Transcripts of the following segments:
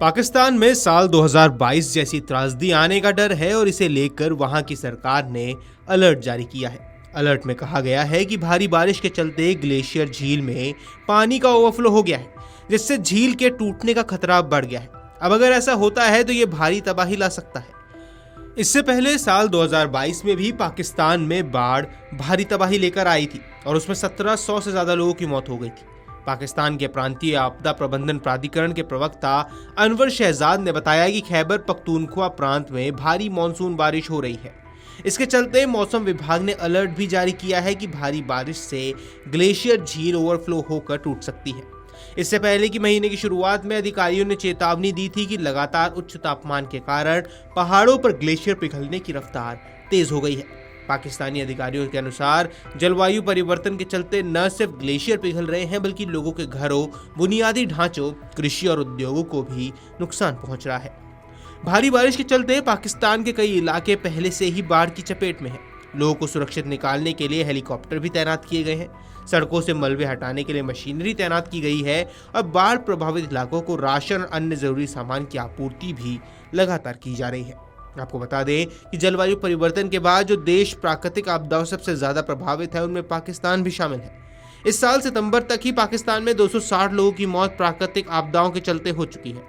पाकिस्तान में साल 2022 जैसी त्रासदी आने का डर है और इसे लेकर वहां की सरकार ने अलर्ट जारी किया है। अलर्ट में कहा गया है कि भारी बारिश के चलते ग्लेशियर झील में पानी का ओवरफ्लो हो गया है, जिससे झील के टूटने का खतरा बढ़ गया है। अब अगर ऐसा होता है तो ये भारी तबाही ला सकता है। इससे पहले साल 2022 में भी पाकिस्तान में बाढ़ भारी तबाही लेकर आई थी और उसमें 1700 से ज्यादा लोगों की मौत हो गई थी। पाकिस्तान के प्रांतीय आपदा प्रबंधन प्राधिकरण के प्रवक्ता अनवर शहजाद ने बताया कि खैबर पख्तूनख्वा प्रांत में भारी मानसून बारिश हो रही है। इसके चलते मौसम विभाग ने अलर्ट भी जारी किया है कि भारी बारिश से ग्लेशियर झील ओवरफ्लो होकर टूट सकती है। इससे पहले की महीने की शुरुआत में अधिकारियों ने चेतावनी दी थी कि लगातार उच्च तापमान के कारण पहाड़ों पर ग्लेशियर पिघलने की रफ्तार तेज हो गई है। पाकिस्तानी अधिकारियों के अनुसार जलवायु परिवर्तन के चलते न सिर्फ ग्लेशियर पिघल रहे हैं बल्कि लोगों के घरों, बुनियादी ढांचों, कृषि और उद्योगों को भी नुकसान पहुंच रहा है। भारी बारिश के चलते पाकिस्तान के कई इलाके पहले से ही बाढ़ की चपेट में हैं। लोगों को सुरक्षित निकालने के लिए हेलीकॉप्टर भी तैनात किए गए हैं। सड़कों से मलबे हटाने के लिए मशीनरी तैनात की गई है और बाढ़ प्रभावित इलाकों को राशन और अन्य जरूरी सामान की आपूर्ति भी लगातार की जा रही है। आपको बता दें कि जलवायु परिवर्तन के बाद जो देश प्राकृतिक आपदाओं सबसे ज्यादा प्रभावित है उनमें पाकिस्तान भी शामिल है। इस साल सितंबर तक ही पाकिस्तान में 260 लोगों की मौत प्राकृतिक आपदाओं के चलते हो चुकी है।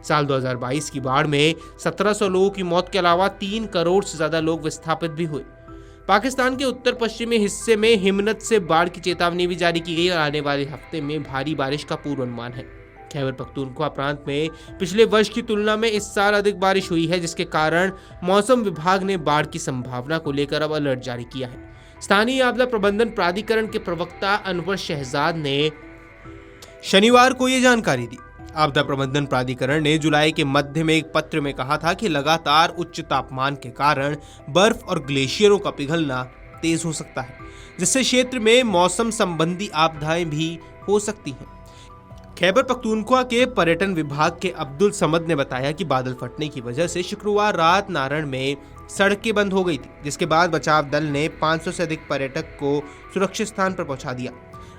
साल 2022 की बाढ़ में 1700 लोगों की मौत के अलावा 3 करोड़ से ज्यादा लोग विस्थापित भी हुए। पाकिस्तान के उत्तर पश्चिमी हिस्से में हिमनत से बाढ़ की चेतावनी भी जारी की गई और आने वाले हफ्ते में भारी बारिश का पूर्वानुमान है। खैबर पख्तूनख्वा प्रांत में पिछले वर्ष की तुलना में इस साल अधिक बारिश हुई है, जिसके कारण मौसम विभाग ने बाढ़ की संभावना को लेकर अब अलर्ट जारी किया है। स्थानीय आपदा प्रबंधन प्राधिकरण के प्रवक्ता अनवर शहजाद ने शनिवार को ये जानकारी दी। आपदा प्रबंधन प्राधिकरण ने जुलाई के मध्य में एक पत्र में कहा था कि लगातार उच्च तापमान के कारण बर्फ और ग्लेशियरों का पिघलना तेज हो सकता है, जिससे क्षेत्र में मौसम संबंधी आपदाएं भी हो सकती हैं। खैबर पख्तूनख्वा के पर्यटन विभाग के अब्दुल समद ने बताया कि बादल फटने की वजह से शुक्रवार रात नारण में सड़कें बंद हो गई थी, जिसके बाद बचाव दल ने 500 से अधिक पर्यटक को सुरक्षित स्थान पर पहुंचा दिया।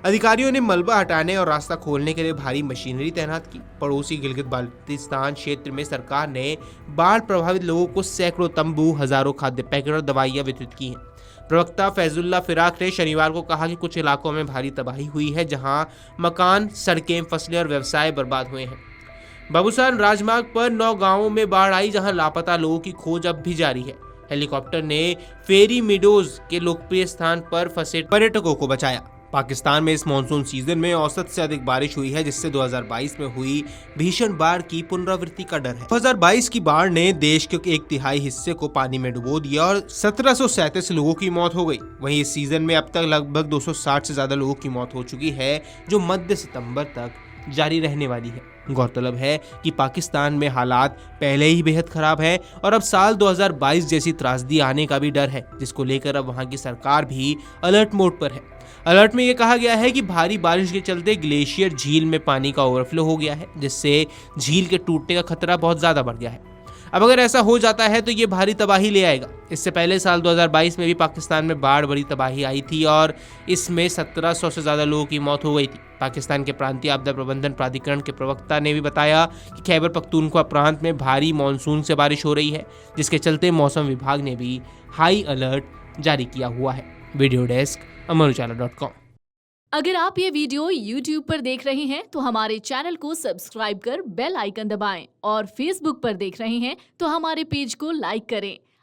अधिकारियों ने मलबा हटाने और रास्ता खोलने के लिए भारी मशीनरी तैनात की। पड़ोसी गिलगित बाल्टिस्तान क्षेत्र में सरकार ने बाढ़ प्रभावित लोगों को सैकड़ों तंबू, हजारों खाद्य पैकेट और दवाइयां वितरित की हैं। प्रवक्ता फैजुल्ला फिराक ने शनिवार को कहा कि कुछ इलाकों में भारी तबाही हुई है, जहां मकान, सड़कें, फसलें और व्यवसाय बर्बाद हुए हैं। बाबूसान राजमार्ग पर 9 गांवों में बाढ़ आई, जहां लापता लोगों की खोज अब भी जारी है। हेलीकॉप्टर ने फेरी मीडोज के लोकप्रिय स्थान पर फंसे पर्यटकों को बचाया। पाकिस्तान में इस मानसून सीजन में औसत से अधिक बारिश हुई है, जिससे 2022 में हुई भीषण बाढ़ की पुनरावृत्ति का डर है। 2022 की बाढ़ ने देश के 1/3 हिस्से को पानी में डुबो दिया और 1737 लोगों की मौत हो गई। वहीं इस सीजन में अब तक लगभग 260 से ज्यादा लोगों की मौत हो चुकी है, जो मध्य सितंबर तक जारी रहने वाली है। गौरतलब है कि पाकिस्तान में हालात पहले ही बेहद खराब है और अब साल 2022 जैसी त्रासदी आने का भी डर है, जिसको लेकर अब वहां की सरकार भी अलर्ट मोड पर है। अलर्ट में यह कहा गया है कि भारी बारिश के चलते ग्लेशियर झील में पानी का ओवरफ्लो हो गया है, जिससे झील के टूटने का खतरा बहुत ज्यादा बढ़ गया है। अब अगर ऐसा हो जाता है तो ये भारी तबाही ले आएगा। इससे पहले साल 2022 में भी पाकिस्तान में बाढ़ बड़ी तबाही आई थी और इसमें 1700 से ज़्यादा लोगों की मौत हो गई थी। पाकिस्तान के प्रांतीय आपदा प्रबंधन प्राधिकरण के प्रवक्ता ने भी बताया कि खैबर पख्तूनख्वा प्रांत में भारी मानसून से बारिश हो रही है, जिसके चलते मौसम विभाग ने भी हाई अलर्ट जारी किया हुआ है। वीडियो डेस्क अमरुजाला.com। अगर आप ये वीडियो YouTube पर देख रहे हैं तो हमारे चैनल को सब्सक्राइब कर बेल आइकन दबाएं और Facebook पर देख रहे हैं तो हमारे पेज को लाइक करें।